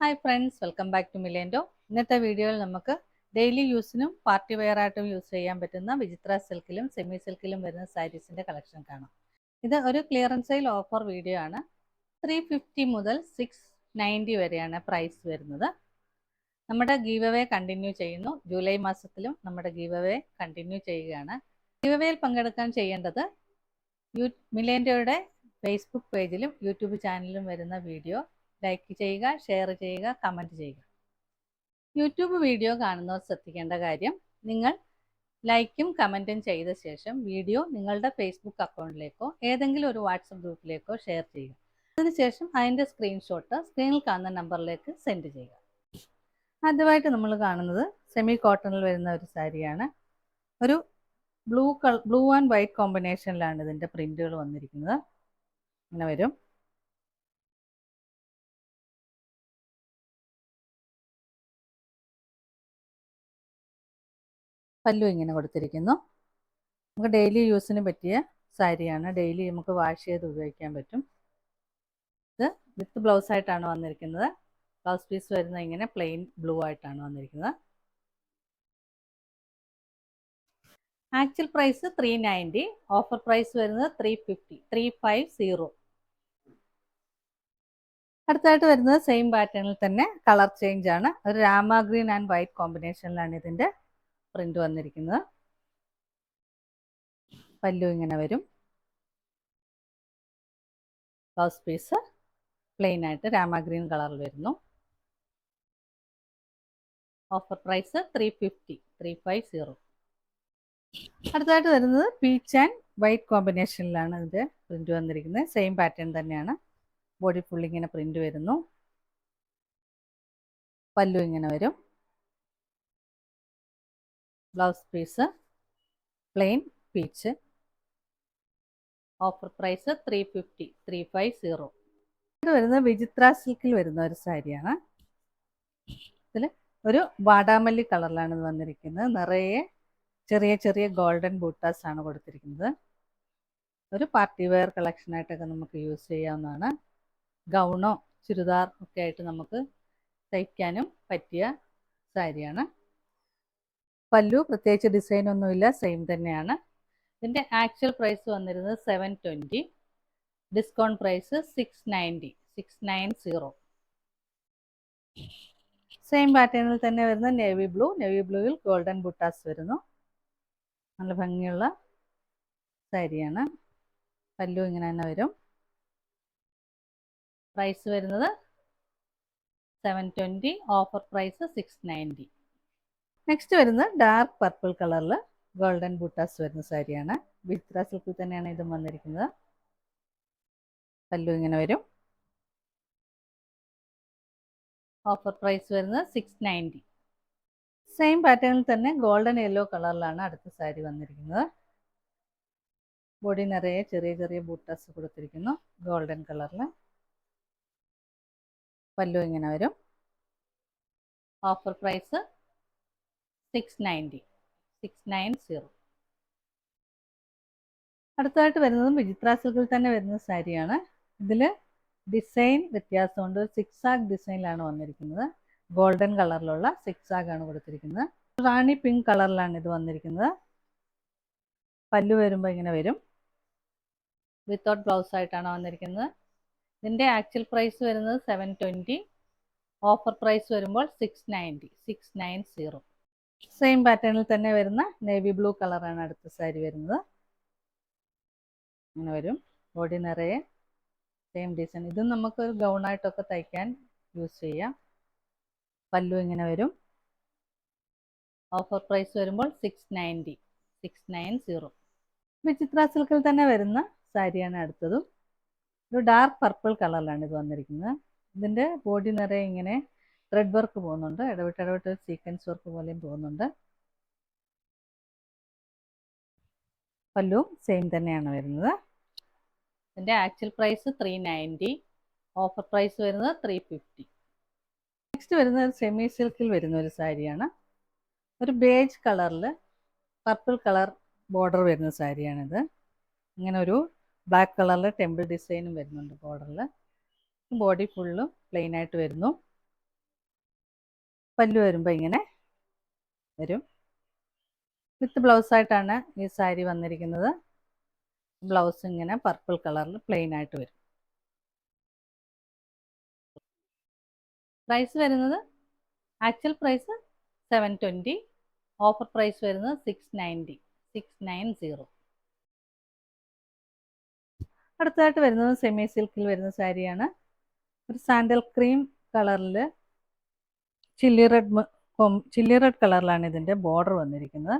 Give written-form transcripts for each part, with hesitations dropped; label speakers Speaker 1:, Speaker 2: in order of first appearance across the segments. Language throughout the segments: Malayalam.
Speaker 1: Hi friends, welcome back to മിലേൻഡോ. ഇന്നത്തെ വീഡിയോയിൽ നമുക്ക് ഡെയിലി യൂസിനും പാർട്ടി വെയർ ആയിട്ടും യൂസ് ചെയ്യാൻ പറ്റുന്ന വിചിത്ര സിൽക്കിലും സെമി സിൽക്കിലും വരുന്ന സാരീസിൻ്റെ കളക്ഷൻ കാണാം. ഇത് ഒരു ക്ലിയറൻസ് സെയിൽ ഓഫർ വീഡിയോ ആണ്. 350 മുതൽ 690 വരെയാണ് പ്രൈസ് വരുന്നത്. നമ്മുടെ ഗീവ് അവേ കണ്ടിന്യൂ ചെയ്യുന്നു. ജൂലൈ മാസത്തിലും നമ്മുടെ ഗീവ് അവേ കണ്ടിന്യൂ ചെയ്യുകയാണ്. ഗീവ് അവേയിൽ പങ്കെടുക്കാൻ ചെയ്യേണ്ടത് മിലേൻഡോയുടെ ഫേസ്ബുക്ക് പേജിലും യൂട്യൂബ് ചാനലിലും വരുന്ന വീഡിയോ ലൈക്ക് ചെയ്യുക, ഷെയർ ചെയ്യുക, കമൻറ്റ് ചെയ്യുക. യൂട്യൂബ് വീഡിയോ കാണുന്നവർ ശ്രദ്ധിക്കേണ്ട കാര്യം, നിങ്ങൾ ലൈക്കും കമൻറ്റും ചെയ്ത ശേഷം വീഡിയോ നിങ്ങളുടെ ഫേസ്ബുക്ക് അക്കൗണ്ടിലേക്കോ ഏതെങ്കിലും ഒരു വാട്സപ്പ് ഗ്രൂപ്പിലേക്കോ ഷെയർ ചെയ്യുക. അതിനുശേഷം അതിൻ്റെ സ്ക്രീൻഷോട്ട് സ്ക്രീനിൽ കാണുന്ന നമ്പറിലേക്ക് സെൻഡ് ചെയ്യുക. ആദ്യമായിട്ട് നമ്മൾ കാണുന്നത് സെമി കോട്ടണിൽ വരുന്ന ഒരു സാരിയാണ്. ഒരു ബ്ലൂ ആൻഡ് വൈറ്റ് കോമ്പിനേഷനിലാണ് ഇതിൻ്റെ പ്രിൻറ്റുകൾ വന്നിരിക്കുന്നത്. ഇങ്ങനെ വരും. പല്ലു ഇങ്ങനെ കൊടുത്തിരിക്കുന്നു. നമുക്ക് ഡെയിലി യൂസിന് പറ്റിയ സാരിയാണ്. ഡെയിലി നമുക്ക് വാഷ് ചെയ്ത് ഉപയോഗിക്കാൻ പറ്റും. ഇത് വിത്ത് ബ്ലൗസ് ആയിട്ടാണ് വന്നിരിക്കുന്നത്. ബ്ലൗസ് പീസ് വരുന്നത് ഇങ്ങനെ പ്ലെയിൻ ബ്ലൂ ആയിട്ടാണ് വന്നിരിക്കുന്നത്. ആക്ച്വൽ പ്രൈസ് 390, ഓഫർ പ്രൈസ് വരുന്നത് 350. അടുത്തായിട്ട് വരുന്നത് സെയിം പാറ്റേണിൽ തന്നെ കളർ ചേഞ്ച് ആണ്. ഒരു രാമ ഗ്രീൻ ആൻഡ് വൈറ്റ് കോമ്പിനേഷനിലാണ് ഇതിൻ്റെ പ്രിന്റ് വന്നിരിക്കുന്നത്. പല്ലു ഇങ്ങനെ വരും. ബ്ലൗസ് പീസ് പ്ലെയിൻ ആയിട്ട് രാമ ഗ്രീൻ കളറിൽ വരുന്നു. Offer price 350. അടുത്തായിട്ട് വരുന്നത് പീച്ച് ആൻഡ് വൈറ്റ് കോമ്പിനേഷനിലാണ് ഇതിൻ്റെ പ്രിന്റ് വന്നിരിക്കുന്നത്. സെയിം പാറ്റേൺ തന്നെയാണ്. ബോഡി ഫുൾ ഇങ്ങനെ പ്രിന്റ് വരുന്നു. പല്ലു ഇങ്ങനെ വരും. Blouse piece plain peach. Offer price 350. ഇത് വരുന്നത് വിചിത്ര സിൽക്കിൽ വരുന്ന ഒരു സാരിയാണ്. ഇതിൽ ഒരു വാടാമല്ലി കളറിലാണ് ഇത് വന്നിരിക്കുന്നത്. നിറയെ ചെറിയ ചെറിയ ഗോൾഡൻ ബൂട്ടാസ് ആണ് കൊടുത്തിരിക്കുന്നത്. ഒരു പാർട്ടി വെയർ കളക്ഷനായിട്ടൊക്കെ നമുക്ക് യൂസ് ചെയ്യാവുന്നതാണ്. ഗൗണോ ചുരിദാർ ഒക്കെ ആയിട്ട് നമുക്ക് തയ്ക്കാനും പറ്റിയ സാരിയാണ്. പല്ലു പ്രത്യേകിച്ച് ഡിസൈനൊന്നുമില്ല, സെയിം തന്നെയാണ്. ഇതിൻ്റെ ആക്ച്വൽ പ്രൈസ് വന്നിരുന്നത് 720, ഡിസ്കൗണ്ട് പ്രൈസ് 690. സെയിം പാറ്റേണിൽ തന്നെ വരുന്ന നേവി ബ്ലൂവിൽ ഗോൾഡൻ ബുട്ടാസ് വരുന്നു. നല്ല ഭംഗിയുള്ള സാരിയാണ്. പല്ലു ഇങ്ങനെ തന്നെ വരും. പ്രൈസ് വരുന്നത് 720, ഓഫർ പ്രൈസ് 690. നെക്സ്റ്റ് വരുന്നത് ഡാർക്ക് പർപ്പിൾ കളറിൽ ഗോൾഡൻ ബൂട്ടാസ് വരുന്ന സാരിയാണ്. വിചിത്ര സിൽക്കിൽ തന്നെയാണ് ഇതും വന്നിരിക്കുന്നത്. പല്ലു ഇങ്ങനെ വരും. ഓഫർ പ്രൈസ് വരുന്നത് 690. സെയിം പാറ്റേണിൽ തന്നെ ഗോൾഡൻ യെല്ലോ കളറിലാണ് അടുത്ത സാരി വന്നിരിക്കുന്നത്. ബോഡി നിറയെ ചെറിയ ചെറിയ ബൂട്ടാസ് കൊടുത്തിരിക്കുന്നു ഗോൾഡൻ കളറിൽ. പല്ലു ഇങ്ങനെ വരും. Offer price 690. അടുത്തതായിട്ട് വരുന്നതും വിചിത്ര സിൽക്കിൽ തന്നെ വരുന്ന സാരിയാണ്. ഇതിൽ ഡിസൈൻ വ്യത്യാസമുണ്ട്. സിക്സാഗ് ഡിസൈനിലാണ് വന്നിരിക്കുന്നത്. ഗോൾഡൻ കളറിലുള്ള സിക്സാഗ് ആണ് കൊടുത്തിരിക്കുന്നത്. റാണി പിങ്ക് കളറിലാണ് ഇത് വന്നിരിക്കുന്നത്. പല്ലു വരുമ്പോൾ ഇങ്ങനെ വരും. വിത്തൗട്ട് ബ്ലൗസ് ആയിട്ടാണ് വന്നിരിക്കുന്നത്. ഇതിൻ്റെ ആക്ച്വൽ പ്രൈസ് വരുന്നത് 720, ഓഫർ പ്രൈസ് വരുമ്പോൾ 690. സെയിം പാറ്റേണിൽ തന്നെ വരുന്ന നേവി ബ്ലൂ കളറാണ് അടുത്ത സാരി വരുന്നത്. ഇങ്ങനെ വരും. ബോഡി നിറയെ സെയിം ഡിസൈൻ. ഇതും നമുക്ക് ഗൗണായിട്ടൊക്കെ തയ്ക്കാൻ യൂസ് ചെയ്യാം. പല്ലു ഇങ്ങനെ വരും. ഓഫർ പ്രൈസ് വരുമ്പോൾ 690. വിചിത്ര സിൽക്കിൽ തന്നെ വരുന്ന സാരിയാണ് അടുത്തതും. ഒരു ഡാർക്ക് പർപ്പിൾ കളറിലാണ് ഇത് വന്നിരിക്കുന്നത്. ഇതിൻ്റെ ബോഡി നിറയെ ഇങ്ങനെ ത്രെഡ് വർക്ക് പോകുന്നുണ്ട്. ഇടവിട്ട് സീക്വൻസ് വർക്ക് പോലെയും പോകുന്നുണ്ട്. പല്ലും സെയിം തന്നെയാണ് വരുന്നത്. ഇതിൻ്റെ ആക്ച്വൽ പ്രൈസ് 390, ഓഫർ പ്രൈസ് വരുന്നത് 350. നെക്സ്റ്റ് വരുന്നത് സെമി സിൽക്കിൽ വരുന്ന ഒരു സാരിയാണ്. ഒരു ബേജ് കളറിൽ പർപ്പിൾ കളർ ബോർഡർ വരുന്ന സാരിയാണിത്. ഇങ്ങനെ ഒരു ബ്ലാക്ക് കളറിൽ ടെമ്പിൾ ഡിസൈനും വരുന്നുണ്ട് ബോർഡറിൽ. ബോഡി ഫുള്ളും പ്ലെയിൻ ആയിട്ട് വരുന്നു. പല്ലു വരുമ്പോൾ ഇങ്ങനെ വരും. വിത്ത് ബ്ലൗസായിട്ടാണ് ഈ സാരി വന്നിരിക്കുന്നത്. ബ്ലൗസ് ഇങ്ങനെ പർപ്പിൾ കളറിൽ പ്ലെയിൻ ആയിട്ട് വരും. പ്രൈസ് വരുന്നത് ആക്ച്വൽ പ്രൈസ് 720, ഓഫർ പ്രൈസ് വരുന്നത് 690. അടുത്തതായിട്ട് വരുന്നത് സെമി സിൽക്കിൽ വരുന്ന സാരിയാണ്. ഒരു സാൻഡൽ ക്രീം കളറിൽ ചില്ലി റെഡ് കളറിലാണ് ഇതിൻ്റെ ബോർഡർ വന്നിരിക്കുന്നത്.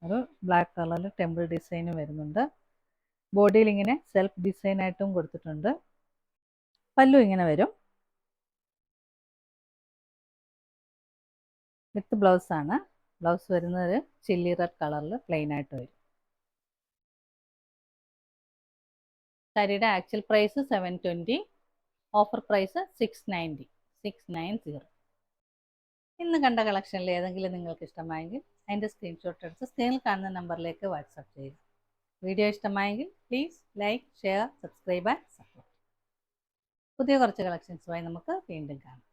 Speaker 1: ഒരു ബ്ലാക്ക് കളറിൽ ടെമ്പിൾ ഡിസൈനും വരുന്നുണ്ട്. ബോഡിയിൽ ഇങ്ങനെ സെൽഫ് ഡിസൈനായിട്ടും കൊടുത്തിട്ടുണ്ട്. പല്ലു ഇങ്ങനെ വരും. വിത്ത് ബ്ലൗസാണ്. ബ്ലൗസ് വരുന്നത് ചില്ലി റെഡ് കളറിൽ പ്ലെയിൻ ആയിട്ട് വരും. സാരിയുടെ ആക്ച്വൽ പ്രൈസ് 720, ഓഫർ പ്രൈസ് 690. ഇന്ന് കണ്ട കളക്ഷനിൽ ഏതെങ്കിലും നിങ്ങൾക്ക് ഇഷ്ടമായെങ്കിൽ അതിൻ്റെ സ്ക്രീൻഷോട്ട് എടുത്ത് സ്ക്രീനിൽ കാണുന്ന നമ്പറിലേക്ക് വാട്സാപ്പ് ചെയ്യുക. വീഡിയോ ഇഷ്ടമായെങ്കിൽ please like, share, subscribe and support. പുതിയ കുറച്ച് കളക്ഷൻസുമായി നമുക്ക് വീണ്ടും കാണാം.